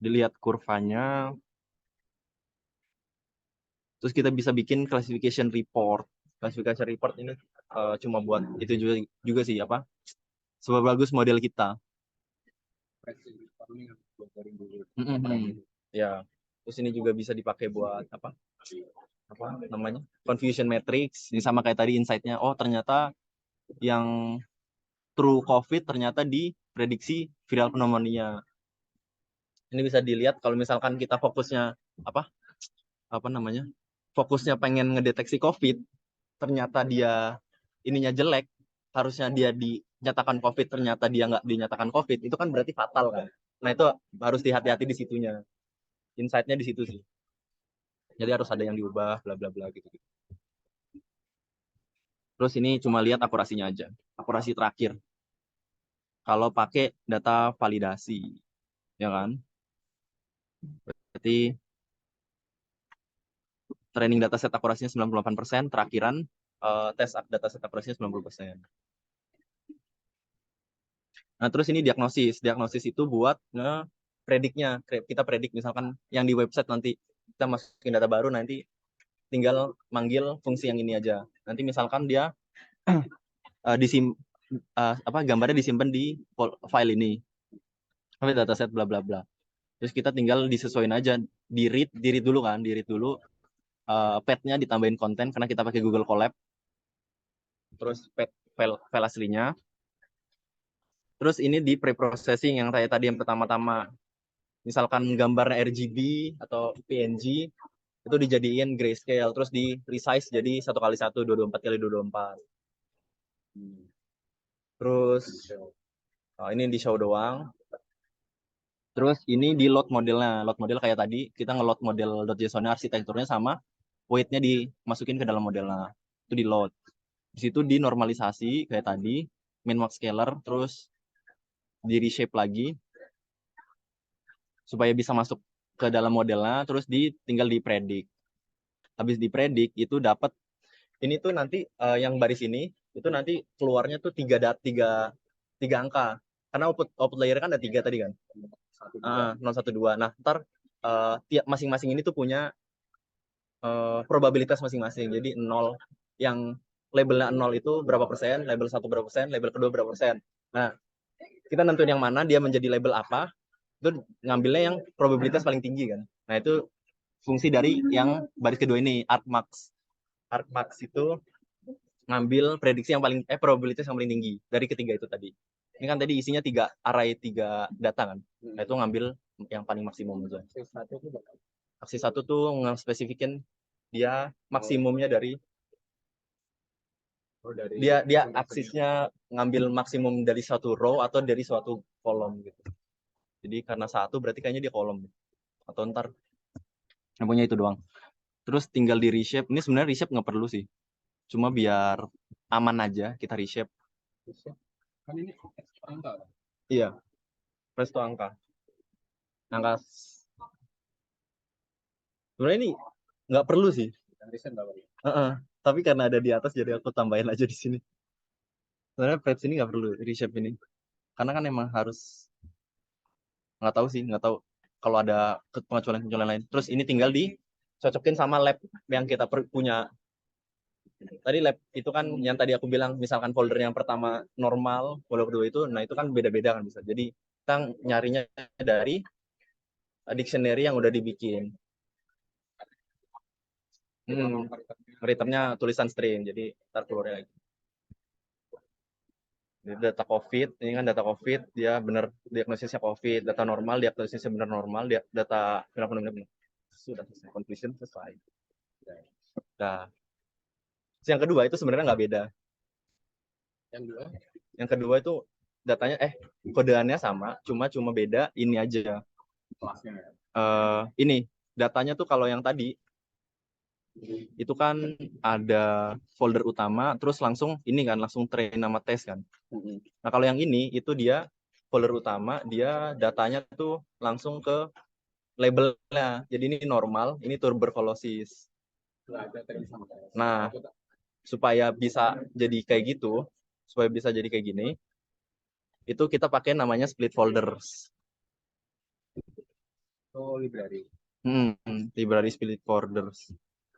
dilihat kurvanya. Terus kita bisa bikin classification report. Classification report ini cuma buat itu juga sih apa? Seberapa bagus model kita. Ya. Terus ini juga bisa dipakai buat apa namanya? Confusion matrix. Ini sama kayak tadi insight-nya. Oh, ternyata yang true COVID ternyata diprediksi viral pneumonia. Ini bisa dilihat kalau misalkan kita fokusnya apa namanya? Fokusnya pengen ngedeteksi COVID, ternyata dia ininya jelek, harusnya dia dinyatakan COVID, ternyata dia nggak dinyatakan COVID, itu kan berarti fatal kan. Nah itu harus hati-hati di situnya. Insight-nya di situ sih. Jadi harus ada yang diubah, bla bla bla gitu. Terus ini cuma lihat akurasinya aja, akurasi terakhir. Kalau pakai data validasi, ya kan? Berarti training dataset akurasinya 98%, terakhiran tes dataset akurasinya 90%. Nah, terus ini diagnosis. Diagnosis itu buat prediknya. Kita predik misalkan yang di website nanti kita masukin data baru, nanti tinggal manggil fungsi yang ini aja. Nanti misalkan dia gambarnya disimpan di file ini. Dataset bla bla bla. Terus kita tinggal disesuaikan aja, di read dulu kan, di read dulu. Path-nya ditambahin konten karena kita pakai Google Colab. Terus file aslinya. Terus ini di pre-processing yang kayak tadi yang pertama-tama. Misalkan gambarnya RGB atau PNG, itu dijadiin grayscale, terus di resize jadi 1x1, 224x224. Terus ini di show doang. Terus ini di load modelnya. Load model kayak tadi, kita nge-load model .json arsitekturnya sama weight-nya dimasukin ke dalam modelnya. Itu di load. Di situ dinormalisasi kayak tadi, min max scalar, terus di reshape lagi supaya bisa masuk ke dalam modelnya, terus tinggal dipredik. Habis dipredik itu dapat ini tuh nanti yang baris ini itu nanti keluarnya tuh tiga angka. Karena output layer kan ada 3 tadi kan. 012. Nah, ntar masing-masing ini tuh punya probabilitas masing-masing. Jadi 0 yang labelnya 0 itu berapa persen, label 1 berapa persen, label kedua berapa persen. Nah, kita nentuin yang mana dia menjadi label apa, itu ngambilnya yang probabilitas paling tinggi kan. Nah, itu fungsi dari yang baris kedua ini, argmax. Argmax itu ngambil prediksi yang paling probabilitas yang paling tinggi dari ketiga itu tadi. Ini kan tadi isinya 3 array 3 data kan. Nah, itu ngambil yang paling maksimum aja. Aksi 1 tuh nge-spesifikin dia maksimumnya dari dia aksisnya ngambil maksimum dari suatu row atau dari suatu kolom gitu. Jadi karena 1 berarti kayaknya dia kolom atau ntar yang punya itu doang. Terus tinggal di reshape. Ini sebenarnya reshape nggak perlu sih. Cuma biar aman aja kita reshape. Kan ini angka. Iya. Presto angka. Angka. Sebenarnya ini nggak perlu sih. Tapi karena ada di atas jadi aku tambahin aja di sini. Sebenarnya Preps ini nggak perlu reshape ini. Karena kan emang harus, nggak tahu sih, nggak tahu kalau ada pengecualian lain. Terus ini tinggal dicocokin sama lab yang kita punya. Tadi lab itu kan yang tadi aku bilang, misalkan folder yang pertama normal, folder kedua itu, nah itu kan beda-beda kan bisa. Jadi kita nyarinya dari dictionary yang udah dibikin. Returnnya tulisan string, jadi ntar keluarnya lagi. Jadi data COVID, ini kan data COVID, dia benar diagnosisnya COVID, data normal diagnosisnya benar normal, data benar. Sudah selesai, completion selesai. Nah, yang kedua itu sebenarnya nggak beda. Yang kedua itu datanya kodeannya sama, cuma beda ini aja. Ini datanya tuh kalau yang tadi itu kan ada folder utama, terus langsung ini kan langsung train nama tes kan. Nah kalau yang ini itu dia folder utama, dia datanya tuh langsung ke labelnya. Jadi ini normal, ini tuberkulosis. Nah supaya bisa jadi kayak gitu, supaya bisa jadi kayak gini, itu kita pakai namanya split folders. Oh, library. Library split folders.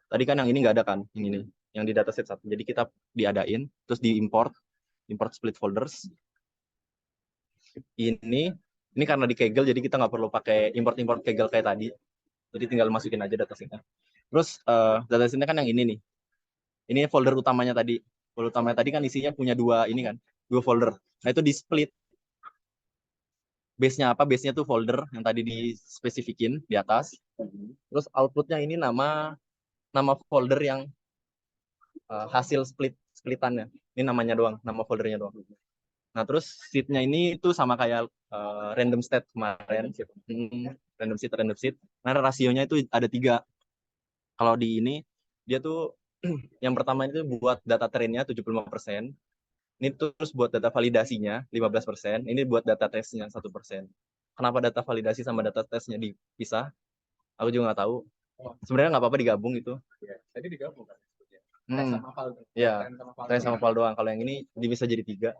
Tadi kan yang ini nggak ada kan, ini nih, yang di dataset 1. Jadi kita diadain, terus import split folders. Ini karena di Kaggle, jadi kita nggak perlu pakai import Kaggle kayak tadi. Jadi tinggal masukin aja datasetnya. Terus datasetnya kan yang ini nih. Ini folder utamanya tadi. Folder utamanya tadi kan isinya punya dua folder. Nah itu di split. Base-nya apa? Base-nya tuh folder yang tadi dispesifikin di atas. Terus output-nya ini nama folder yang hasil splitannya. Ini namanya doang, nama foldernya doang. Nah, terus seed-nya ini itu sama kayak random state kemarin. Random seed. Nah, rasionya itu ada 3. Kalau di ini, dia tuh yang pertama itu buat data trainnya 75%. Ini terus buat data validasinya 15%. Ini buat data tesnya 1%. Kenapa data validasi sama data tesnya dipisah? Aku juga nggak tahu. Sebenarnya nggak apa-apa digabung itu. Tadi digabung kan? Ya, train sama file doang. Kalau yang ini bisa jadi 3.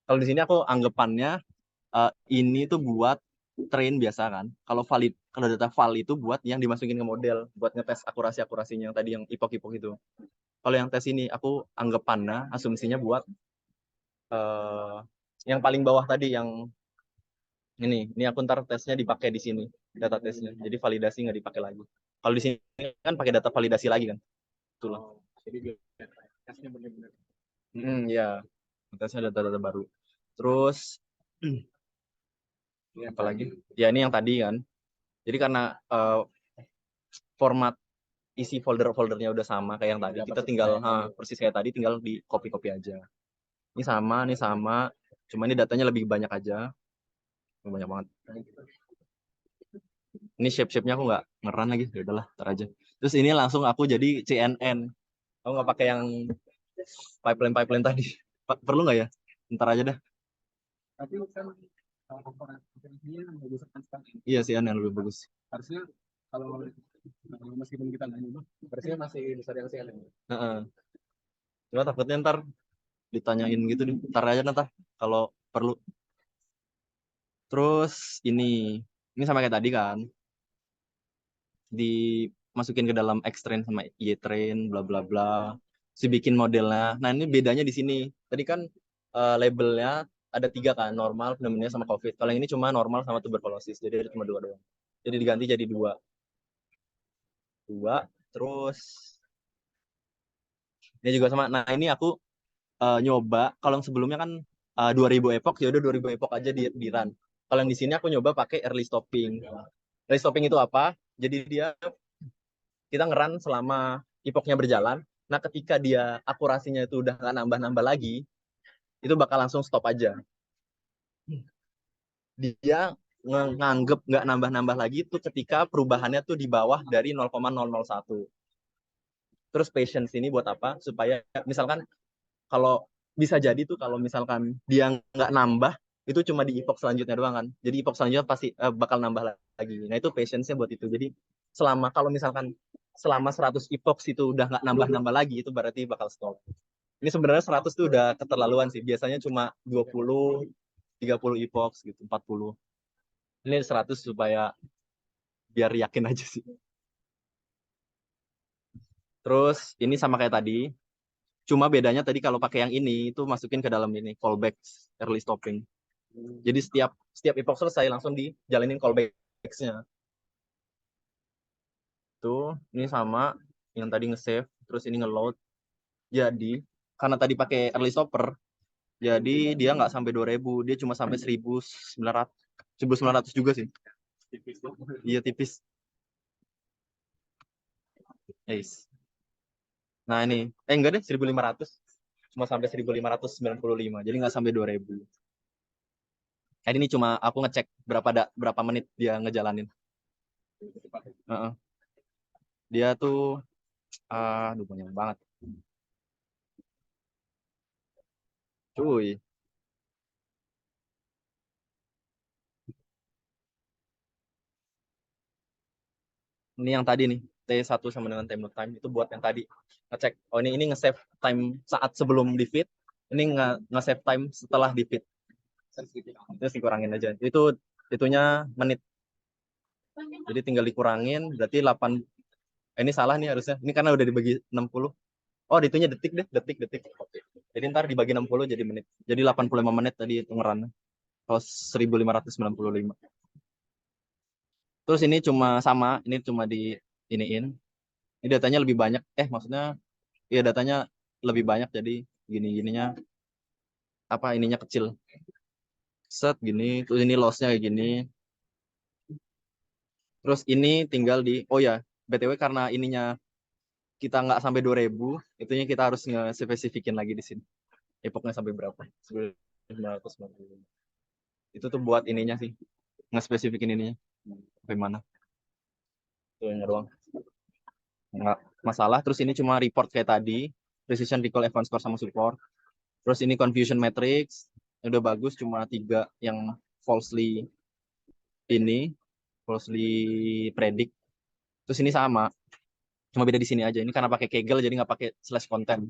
Kalau di sini aku anggapannya ini tuh buat train biasa kan. Kalau data val itu buat yang dimasukin ke model, buat ngetes akurasinya yang tadi yang ipok itu. Kalau yang tes ini aku anggapannya asumsinya buat yang paling bawah tadi yang ini aku ntar tesnya dipakai di sini, data tesnya. Jadi validasi nggak dipakai lagi. Kalau di sini kan pakai data validasi lagi kan. Itulah. Jadi tesnya benar-benar. Ya, tesnya data-data baru. Terus apa lagi? Ya ini yang tadi kan. Jadi karena format isi folder-foldernya udah sama kayak yang tadi, kita tinggal persis kayak tadi, tinggal di copy aja. Ini sama, cuma ini datanya lebih banyak aja. Banyak banget. Ini shape-nya aku nggak ngeran lagi, ya udahlah, ntar aja. Terus ini langsung aku jadi CNN. Aku nggak pakai yang pipeline tadi. Perlu nggak ya? Ntar aja dah. Tapi kan komponennya bagus kan sekarang. Iya CNN yang lebih bagus. Harusnya kalau meskipun kita nggak nyoba, harusnya masih bisa yang CNN. Cuma takutnya ntar ditanyain gitu, ntar aja ntar kalau perlu. Terus ini sama kayak tadi kan, dimasukin ke dalam X-train sama Y-train, bla bla bla, bikin modelnya. Nah ini bedanya di sini. Tadi kan labelnya ada 3 kan, normal, pneumonia sama COVID. Kalau yang ini cuma normal sama tuberkulosis, jadi ada cuma 2 doang. Jadi diganti jadi 2. Terus ini juga sama. Nah ini aku nyoba, kalau yang sebelumnya kan 2000 epoch, ya udah 2000 epoch aja di run. Kalau yang di sini aku nyoba pakai early stopping. Early stopping itu apa? Jadi kita ngeran selama epochnya berjalan. Nah ketika dia akurasinya itu udah nggak nambah-nambah lagi, itu bakal langsung stop aja. Dia nganggep nggak nambah-nambah lagi itu ketika perubahannya tuh di bawah dari 0,001. Terus patience ini buat apa? Supaya misalkan kalau bisa jadi tuh kalau misalkan dia nggak nambah, itu cuma di epoch selanjutnya doang kan. Jadi epoch selanjutnya pasti bakal nambah lagi. Nah itu patience-nya buat itu. Jadi kalau misalkan selama 100 epoch itu udah nggak nambah-nambah lagi, itu berarti bakal stop. Ini sebenarnya 100 tuh udah keterlaluan sih. Biasanya cuma 20, 30 epox gitu, 40. Ini 100 supaya biar yakin aja sih. Terus ini sama kayak tadi, cuma bedanya tadi kalau pakai yang ini itu masukin ke dalam ini callback early stopping. Jadi setiap epoch selesai langsung dijalanin callback-nya. Tuh, ini sama yang tadi nge-save, terus ini nge-load. Jadi, karena tadi pakai early stopper, jadi dia nggak sampai 2000, dia cuma sampai 1900. 1900 juga sih. Iya tipis. Yes. Nah ini, enggak deh 1500. Cuma sampai 1595. Jadi nggak sampai 2000. Jadi ini cuma aku ngecek berapa menit dia ngejalanin. Heeh. Dia tuh aduh banyak banget. Cuy. Ini yang tadi nih, T1 sama dengan time load time itu buat yang tadi ngecek. Oh ini nge-save time saat sebelum di feed. Ini nge-save time setelah di feed. Terus dikurangin aja. Itunya menit. Jadi tinggal dikurangin berarti 8. Ini salah nih harusnya. Ini karena udah dibagi 60. Oh, itunya detik deh, detik. Jadi ntar dibagi 60 jadi menit. Jadi 85 menit tadi hitungannya. Kalau 1595. Terus ini cuma sama, ini cuma di iniin. Ini datanya lebih banyak. Maksudnya ya datanya lebih banyak jadi gininya apa ininya kecil. Set gini, terus ini lossnya kayak gini. Terus ini tinggal di oh ya, BTW karena ininya kita nggak sampai 2000, itunya kita harus nge-spesifikin lagi di sini. Epochnya sampai berapa? 1995. Itu tuh buat ininya sih, nge-spesifikin ininya. Bagaimana? Tuh yang doang. Nggak masalah. Terus ini cuma report kayak tadi, precision recall advance score sama support. Terus ini confusion matrix, udah bagus, cuma 3 yang falsely ini, falsely predict. Terus ini sama, cuma beda di sini aja. Ini karena pakai Kaggle jadi nggak pakai slash content.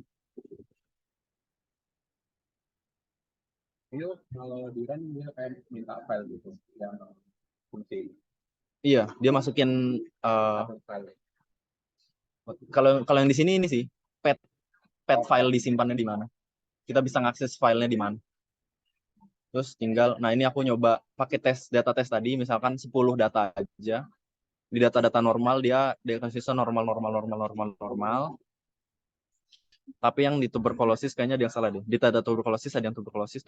Itu kalau di run dia kayak minta file gitu yang fungsi Iya, dia masukin file. kalau kalau yang di sini ini sih pet pet file disimpannya di mana. Kita bisa ngakses filenya di mana. Terus tinggal, nah ini aku nyoba pakai data tes tadi, misalkan 10 data aja. Di data-data normal dia konsisten normal. Tapi yang di tuberkulosis kayaknya ada yang salah deh. Di data tuberkulosis ada yang tuberkulosis.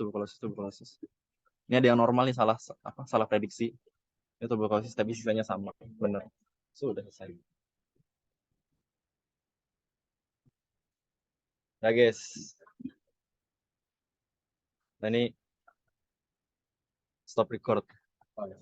Ini ada yang normal nih salah prediksi. Ini tuberkulosis tapi sisanya sama, bener. Sudah selesai. Nah guys, nah ini stop record. Oh, ya,